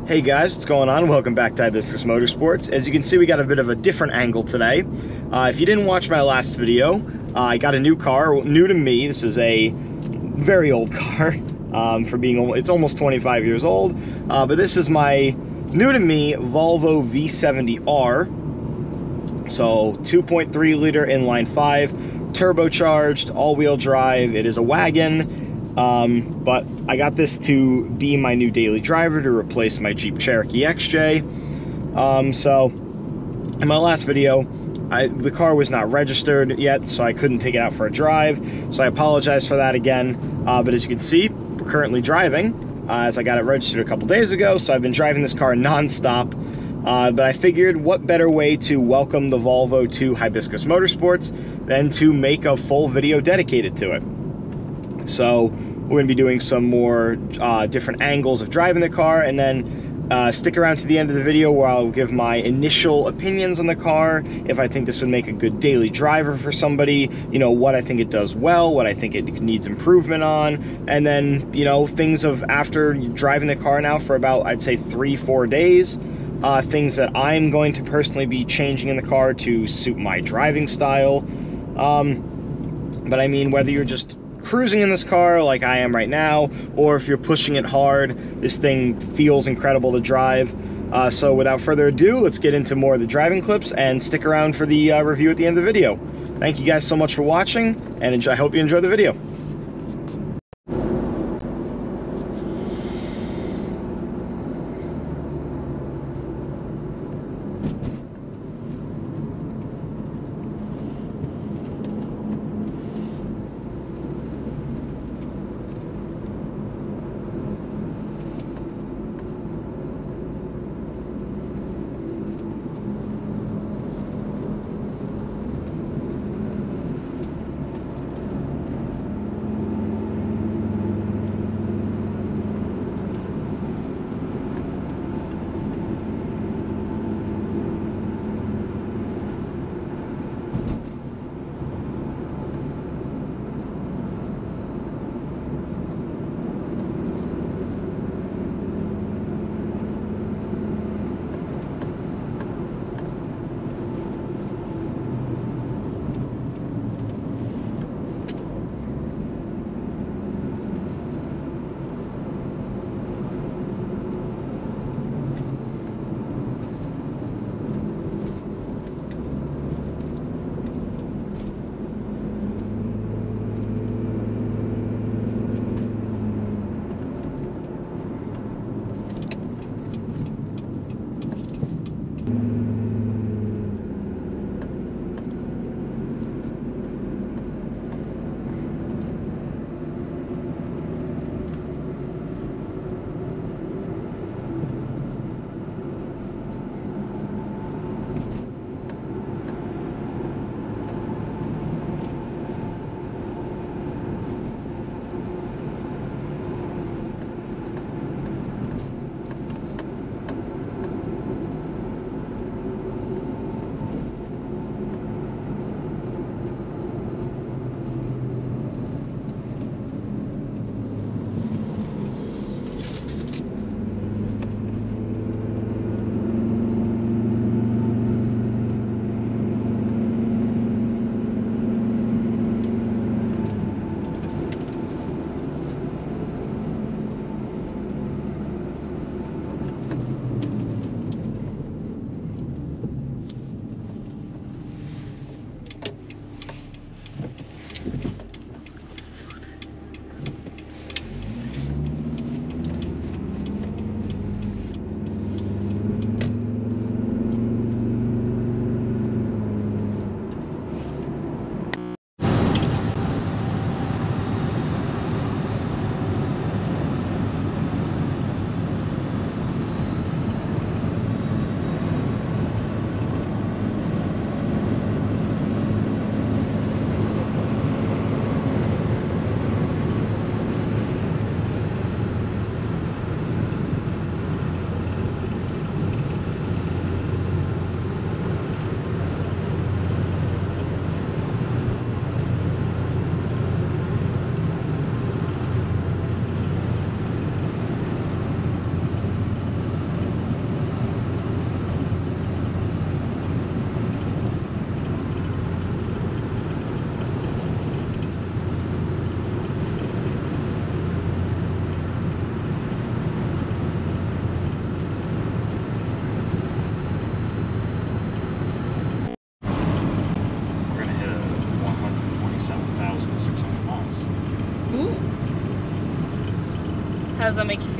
Hey guys, what's going on? Welcome back to Hibiscus Motorsports. As you can see, we got a bit of a different angle today. If you didn't watch my last video, I got a new car, new to me. This is a very old car, it's almost 25 years old. But this is my new to me Volvo V70R. So 2.3 liter inline 5, turbocharged, all-wheel drive. It is a wagon. But I got this to be my new daily driver to replace my Jeep Cherokee XJ. So in my last video, the car was not registered yet, so I couldn't take it out for a drive. So I apologize for that again. But as you can see, we're currently driving, as I got it registered a couple days ago. So I've been driving this car non-stop. But I figured what better way to welcome the Volvo to Hibiscus Motorsports than to make a full video dedicated to it. So we're going to be doing some more different angles of driving the car, and then stick around to the end of the video where I'll give my initial opinions on the car, if I think this would make a good daily driver for somebody, you know, what I think it does well, what I think it needs improvement on, and then, you know, things of after driving the car now for about, I'd say 3-4 days, things that I'm going to personally be changing in the car to suit my driving style. But I mean, whether you're just cruising in this car like I am right now, or if you're pushing it hard, this thing feels incredible to drive. So without further ado, let's get into more of the driving clips and stick around for the review at the end of the video. Thank you guys so much for watching, and I hope you enjoy the video.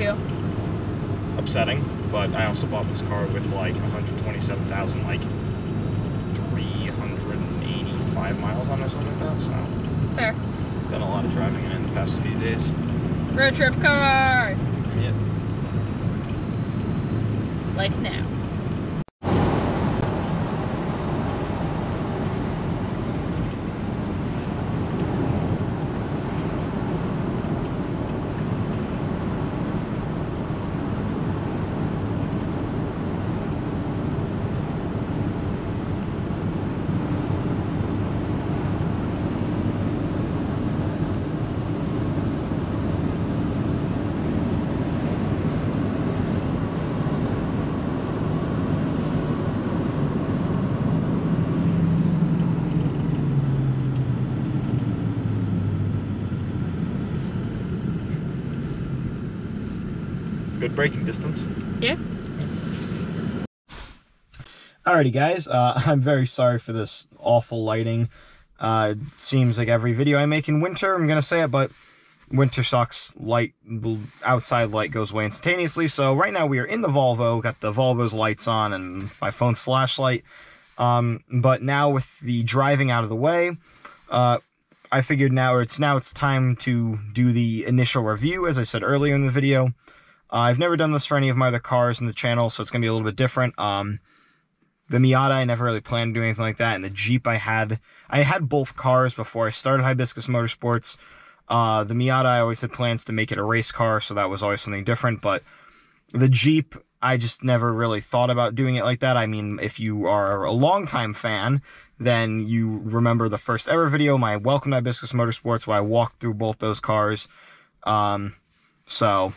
feel? Upsetting, but I also bought this car with like 127,000, like 385 miles on it or something like that, so. Fair. Done a lot of driving in the past few days. Road trip car! Yep. Like now. Good braking distance. Yeah. Alrighty guys, I'm very sorry for this awful lighting. It seems like every video I make in winter, I'm gonna say it, but winter sucks. The outside light goes away instantaneously. So right now we are in the Volvo, got the Volvo's lights on and my phone's flashlight. But now with the driving out of the way, I figured now it's time to do the initial review, as I said earlier in the video. I've never done this for any of my other cars in the channel, so it's going to be a little bit different. The Miata, I never really planned to do anything like that, and the Jeep I had both cars before I started Hibiscus Motorsports. The Miata, I always had plans to make it a race car, so that was always something different, but the Jeep, I just never really thought about doing it like that. I mean, if you are a longtime fan, then you remember the first ever video, my Welcome to Hibiscus Motorsports, where I walked through both those cars. So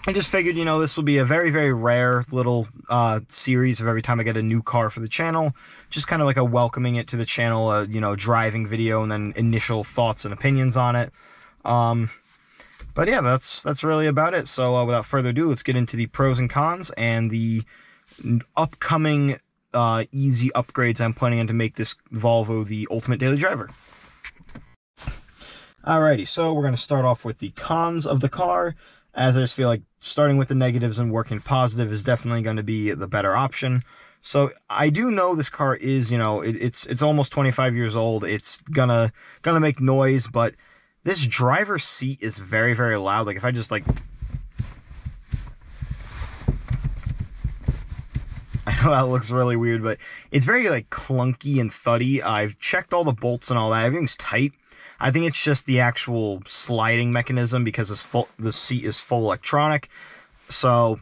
I just figured, you know, this will be a very, very rare little series of every time I get a new car for the channel. Just kind of like a welcoming it to the channel, you know, driving video, and then initial thoughts and opinions on it. But yeah, that's really about it. So without further ado, let's get into the pros and cons and the upcoming easy upgrades I'm planning on to make this Volvo the ultimate daily driver. Alrighty, so we're going to start off with the cons of the car, as I just feel like starting with the negatives and working positive is definitely going to be the better option. So I do know this car is, you know, it's almost 25 years old. It's gonna make noise, but this driver's seat is very, very loud. Like if I just like, I know that looks really weird, but it's very like clunky and thuddy. I've checked all the bolts and all that. Everything's tight. I think it's just the actual sliding mechanism because the seat is full electronic. So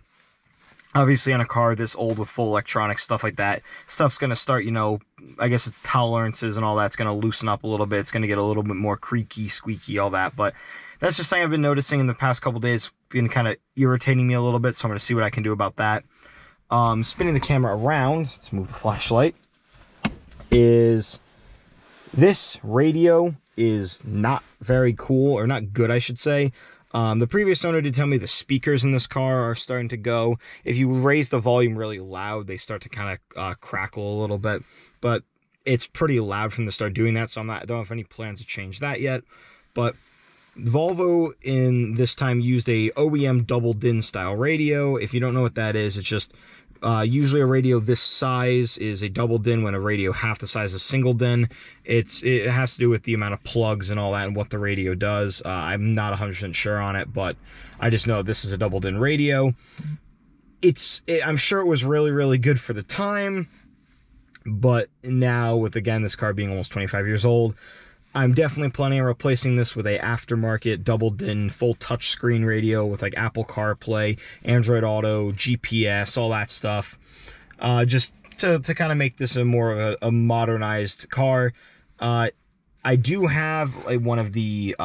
obviously on a car this old with full electronic stuff like that, stuff's going to start, you know, I guess its tolerances and all that's going to loosen up a little bit. It's going to get a little bit more creaky, squeaky, all that. But that's just something I've been noticing in the past couple days, been kind of irritating me a little bit. So I'm going to see what I can do about that. Spinning the camera around, let's move the flashlight, is this radio is not very cool, or not good, I should say. The previous owner did tell me the speakers in this car are starting to go. If you raise the volume really loud, they start to kind of crackle a little bit, but it's pretty loud from the start doing that, so I don't have any plans to change that yet. But Volvo in this time used a OEM double DIN style radio. If you don't know what that is, it's just usually a radio this size is a double DIN, when a radio half the size is single DIN. It has to do with the amount of plugs and all that and what the radio does. I'm not 100% sure on it, but I just know this is a double DIN radio. I'm sure it was really, really good for the time, but now with, again, this car being almost 25 years old, I'm definitely planning on replacing this with a aftermarket double DIN full touchscreen radio with like Apple CarPlay, Android Auto, GPS, all that stuff. Just to kind of make this a more of a modernized car. I do have like one of the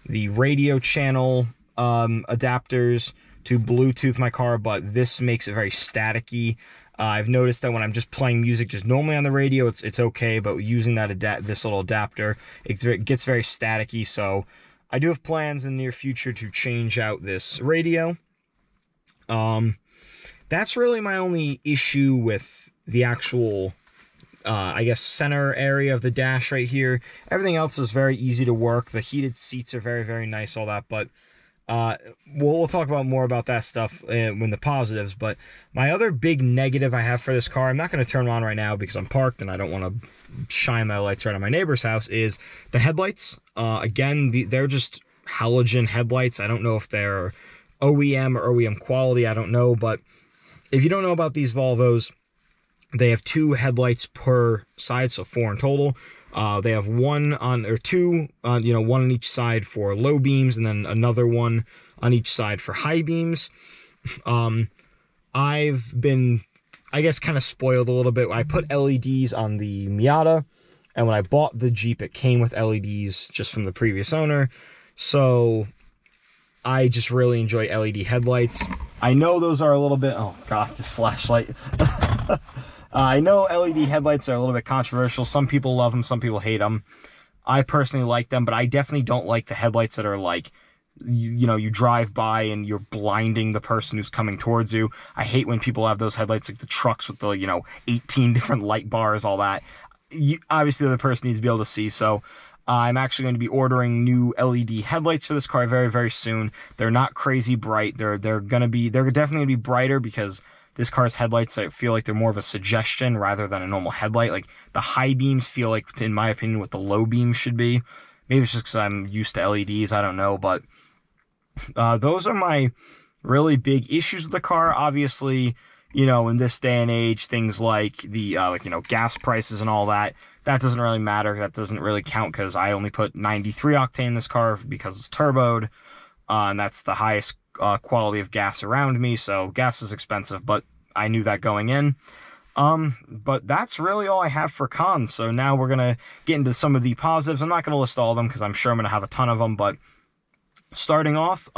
radio channel adapters to Bluetooth my car, but this makes it very staticky. I've noticed that when I'm just playing music just normally on the radio, it's okay, but using this little adapter, it gets very staticky. So I do have plans in the near future to change out this radio. That's really my only issue with the actual, I guess, center area of the dash right here. Everything else is very easy to work. The heated seats are very, very nice, all that, but We'll talk about more about that stuff when the positives, but my other big negative I have for this car, I'm not going to turn it on right now because I'm parked and I don't want to shine my lights right on my neighbor's house, is the headlights. Again, they're just halogen headlights. I don't know if they're OEM or OEM quality, I don't know, but if you don't know about these Volvos, they have 2 headlights per side, so 4 in total. They have one on, or 2, one on each side for low beams, and then another one on each side for high beams. I've been, I guess, kind of spoiled a little bit. I put LEDs on the Miata, and when I bought the Jeep, it came with LEDs just from the previous owner. So I just really enjoy LED headlights. I know those are a little bit, oh God, this flashlight. I know LED headlights are a little bit controversial. Some people love them, some people hate them. I personally like them, but I definitely don't like the headlights that are like, you drive by and you're blinding the person who's coming towards you. I hate when people have those headlights, like the trucks with the, 18 different light bars, all that. Obviously, the other person needs to be able to see, so I'm actually going to be ordering new LED headlights for this car very, very soon. They're not crazy bright. They're definitely going to be brighter because this car's headlights, I feel like they're more of a suggestion rather than a normal headlight. Like, the high beams feel like, in my opinion, what the low beams should be. Maybe it's just because I'm used to LEDs, I don't know, but those are my really big issues with the car. Obviously, in this day and age, things like the, gas prices and all that, that doesn't really matter. That doesn't really count because I only put 93 octane in this car because it's turboed, and that's the highest quality of gas around me, so gas is expensive, but I knew that going in. But that's really all I have for cons, so now we're going to get into some of the positives. I'm not going to list all of them because I'm sure I'm going to have a ton of them, but starting off,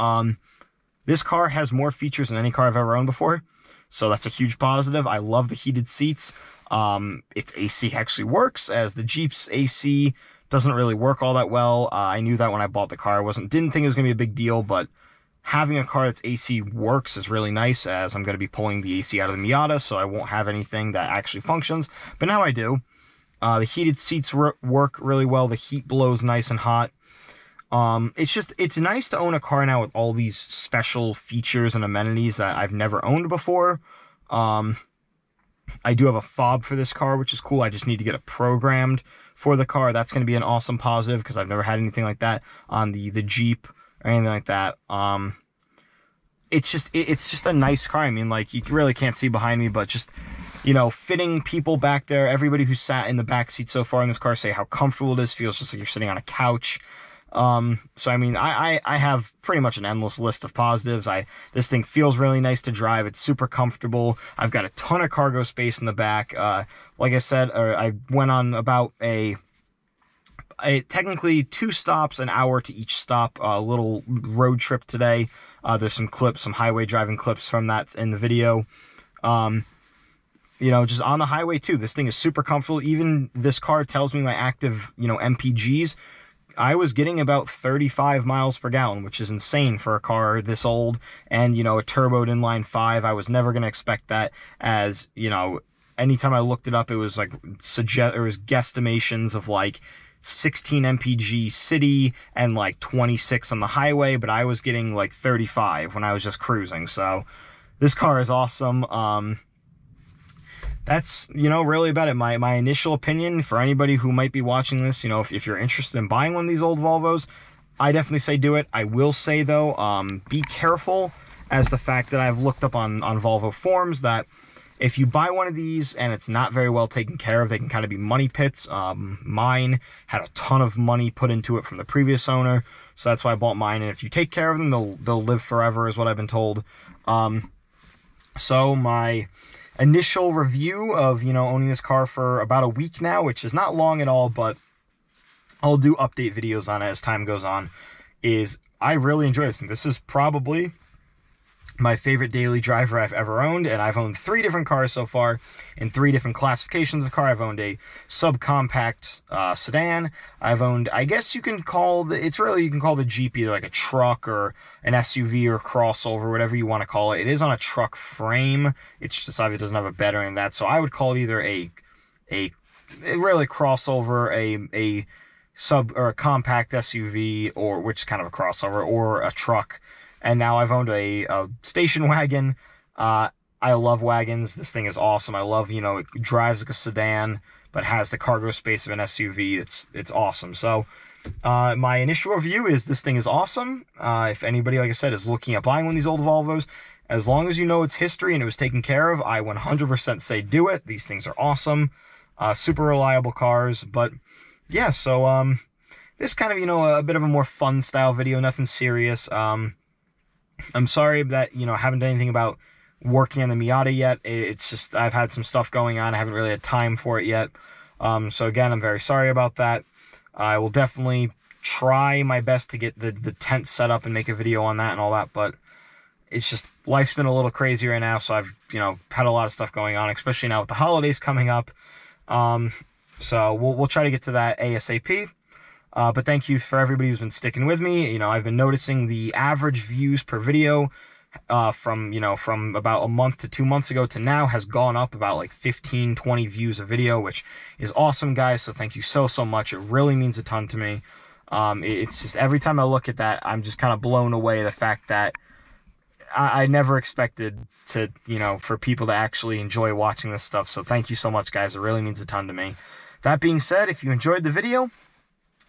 this car has more features than any car I've ever owned before, so that's a huge positive. I love the heated seats. Its AC actually works, as the Jeep's AC doesn't really work all that well. I knew that when I bought the car. Didn't think it was going to be a big deal, but having a car that's AC works is really nice, as I'm going to be pulling the AC out of the Miata, so I won't have anything that actually functions, but now I do. The heated seats work really well. The heat blows nice and hot. It's nice to own a car now with all these special features and amenities that I've never owned before. I do have a fob for this car, which is cool. I just need to get it programmed for the car. That's going to be an awesome positive because I've never had anything like that on the Jeep or anything like that. It's just a nice car. I mean, like, you really can't see behind me, but just, fitting people back there. Everybody who sat in the back seat so far in this car say how comfortable it is. Feels just like you're sitting on a couch. So I mean, I have pretty much an endless list of positives. This thing feels really nice to drive. It's super comfortable. I've got a ton of cargo space in the back. Like I said, I went on about technically 2 stops, an hour to each stop, a little road trip today. There's some clips, some highway driving clips from that in the video. Just on the highway too. This thing is super comfortable. Even this car tells me my active, MPGs. I was getting about 35 miles per gallon, which is insane for a car this old and, a turboed inline 5. I was never going to expect that, as, anytime I looked it up, it was like, there was guesstimations of like 16 mpg city and like 26 on the highway, but I was getting like 35 when I was just cruising. So this car is awesome. That's, really about it. My initial opinion for anybody who might be watching this, if you're interested in buying one of these old Volvos, I definitely say do it. I will say, though, be careful, as the fact that I've looked up on Volvo forums that if you buy one of these and it's not very well taken care of, they can kind of be money pits. Mine had a ton of money put into it from the previous owner, so that's why I bought mine. And if you take care of them, they'll live forever, is what I've been told. So my initial review of, owning this car for about a week now, which is not long at all, but I'll do update videos on it as time goes on, is I really enjoy this. And this is probably my favorite daily driver I've ever owned, and I've owned 3 different cars so far in 3 different classifications of car. I've owned a subcompact sedan. I've owned, I guess you can call you can call the Jeep either like a truck or an SUV or crossover, whatever you want to call it. It is on a truck frame. It's just obviously doesn't have a bed or anything like that, so I would call it either a really crossover, a sub or a compact SUV, or which is kind of a crossover, or a truck. and now I've owned a station wagon. I love wagons. This thing is awesome. I love, you know, it drives like a sedan, but has the cargo space of an SUV. It's awesome. So my initial review is this thing is awesome. If anybody, like I said, is looking at buying one of these old Volvos, as long as you know its history and it was taken care of, I 100% say do it. These things are awesome. Super reliable cars. But yeah, so this kind of, you know, a bit of a more fun style video, nothing serious. I'm sorry that, you know, I haven't done anything about working on the Miata yet. It's just, I've had some stuff going on. I haven't really had time for it yet. So again, I'm very sorry about that. I will definitely try my best to get the tent set up and make a video on that and all that, but it's just, life's been a little crazy right now, so I've, you know, had a lot of stuff going on, especially now with the holidays coming up. So we'll try to get to that ASAP. But thank you for everybody who's been sticking with me. You know, I've been noticing the average views per video from about a month to 2 months ago to now has gone up about like 15-20 views a video, which is awesome, guys. So thank you so much. It really means a ton to me. It's just, every time I look at that, I'm just kind of blown away. The fact that I never expected to, you know, for people to actually enjoy watching this stuff. So thank you so much, guys. It really means a ton to me. That being said, if you enjoyed the video,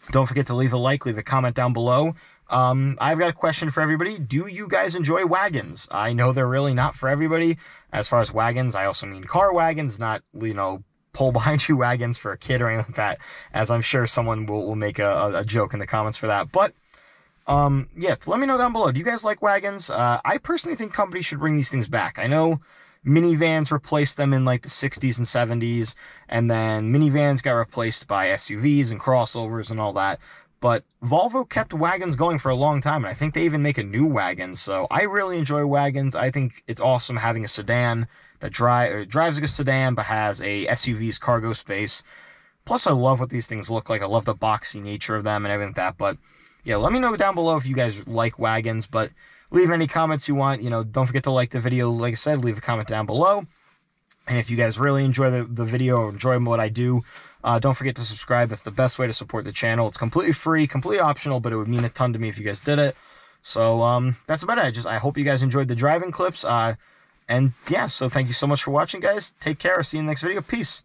don't forget to leave a like, leave a comment down below. I've got a question for everybody. Do you guys enjoy wagons? I know they're really not for everybody. As far as wagons, I also mean car wagons, not, you know, pull behind you wagons for a kid or anything like that, as I'm sure someone will make a joke in the comments for that. But, yeah, let me know down below. Do you guys like wagons? I personally think companies should bring these things back. I know minivans replaced them in like the 60s and 70s, and then minivans got replaced by SUVs and crossovers and all that. But Volvo kept wagons going for a long time, and I think they even make a new wagon. So I really enjoy wagons. I think it's awesome having a sedan that drives like a sedan but has a SUV's cargo space. Plus, I love what these things look like. I love the boxy nature of them and everything like that. But yeah, let me know down below if you guys like wagons. But leave any comments you want. You know, don't forget to like the video. Like I said, leave a comment down below. And if you guys really enjoy the video or enjoy what I do, don't forget to subscribe. That's the best way to support the channel. It's completely free, completely optional, but it would mean a ton to me if you guys did it. So that's about it. I hope you guys enjoyed the driving clips. And yeah, so thank you so much for watching, guys. Take care. See you in the next video. Peace.